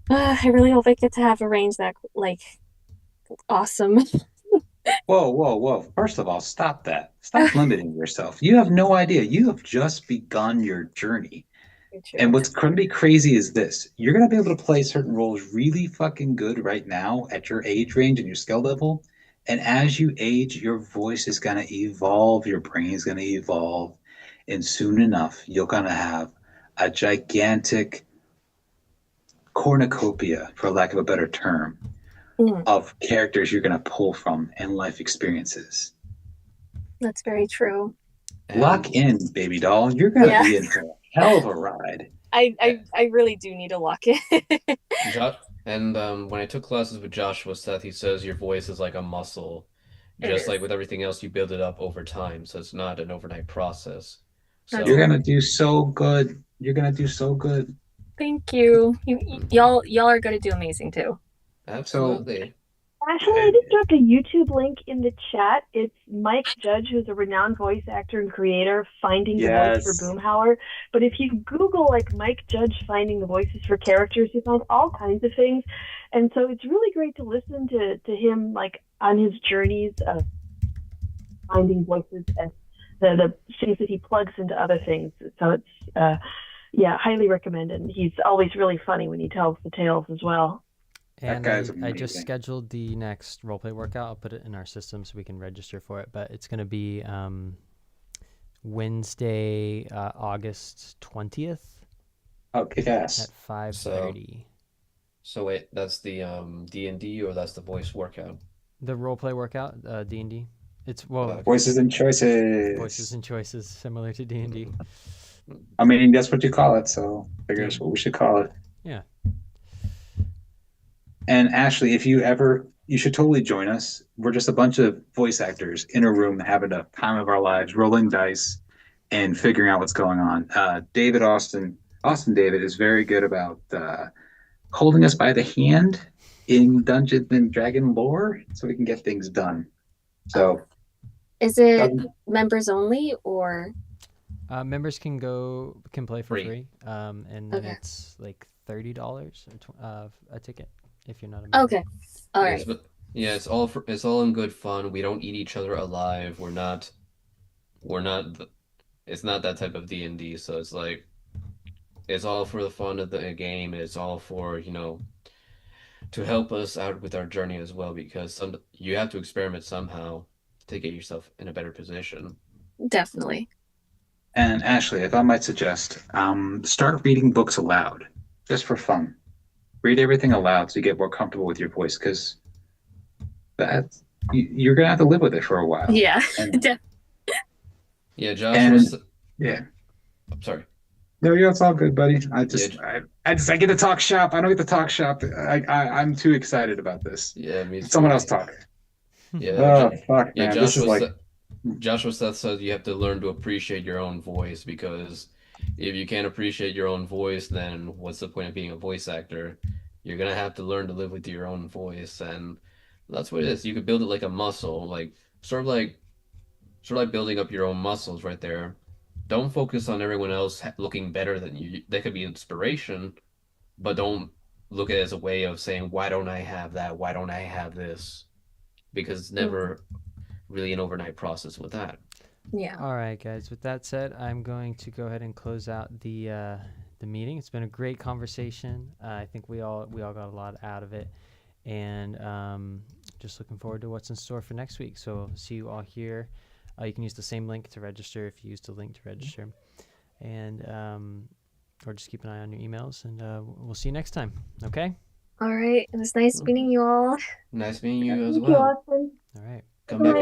I really hope I get to have a range that like awesome. Whoa, whoa, whoa. First of all, stop that. Stop limiting yourself. You have no idea. You have just begun your journey. And True. what's going to be crazy is this. You're going to be able to play certain roles really fucking good right now at your age range and your skill level. And as you age, your voice is going to evolve, your brain is going to evolve. And soon enough, you're going to have a gigantic cornucopia, for lack of a better term, Mm, of characters you're going to pull from and life experiences. that's very true. Lock and in, baby doll. You're going to Yeah. be in for a hell of a ride. I really do need to lock in. Josh, and when I took classes with Joshua Seth, he says your voice is like a muscle. It Just is. like with everything else, you build it up over time, so it's not an overnight process. That's You're So, going very to do so good. You're going to do so good. Thank you. mm, Y'all are gonna do amazing too. So, absolutely. Actually, I just dropped a YouTube link in the chat. It's Mike Judge, who's a renowned voice actor and creator, finding the voice for yes. Boomhauer. But if you Google like Mike Judge finding the voices for characters, you find all kinds of things. And so it's really great to listen to him like on his journeys of finding voices and the things that he plugs into other things. So it's yeah, highly recommended. And he's always really funny when he tells the tales as well. That And guy's I just amazing. scheduled the next roleplay workout. I'll put it in our system so we can register for it. But it's going to be Wednesday, August 20th Oh, kick ass. at So, 5:30. so wait, that's the D&D or that's the voice workout? The roleplay workout, D&D. It's Okay. Voices and Voices choices. and Choices, similar to D&D. I mean, that's what you call it, so I figure that's what we should call it. Yeah. And Ashley, if you ever, you should totally join us. We're just a bunch of voice actors in a room having a time of our lives, rolling dice and figuring out what's going on. David Austin David is very good about holding us by the hand in Dungeons and Dragon lore so we can get things done. So, Is it members only or? Members can play for Free. free. And then Okay. it's like $30 a ticket if you're not a member. Okay. All Yes, right. but yeah, it's all in good fun. We don't eat each other alive. It's not that type of D&D, so it's like it's all for the fun of the game. It's all for, to help us out with our journey as well, because you have to experiment somehow to get yourself in a better position. Definitely. and Ashley, if I might suggest, start reading books aloud just for fun. Read everything aloud so you get more comfortable with your voice because you're gonna have to live with it for a while. Yeah. And, Yeah, Josh And- was. yeah. I'm sorry. No, yeah, it's all good, buddy. I get to talk shop. I don't get to talk shop. I'm too excited about this. Yeah, me Someone too. else talk. Yeah, Oh fuck, yeah. man. This is like Joshua Seth says you have to learn to appreciate your own voice, because if you can't appreciate your own voice, then what's the point of being a voice actor? You're gonna have to learn to live with your own voice, and that's what it is. You could build it like a muscle, like sort of like building up your own muscles right there. Don't focus on everyone else looking better than you. They could be inspiration, but don't look at it as a way of saying, why don't I have that? Why don't I have this? Because it's never really an overnight process with that. Yeah. All right, guys. With that said, I'm going to go ahead and close out the meeting. It's been a great conversation. I think we all got a lot out of it, and just looking forward to what's in store for next week. So see you all here. You can use the same link to register if you use the link to register, and or just keep an eye on your emails, and we'll see you next time. Okay. All right. It was nice meeting you all. Nice meeting you as Thank you, well. Austin. All right. Come back.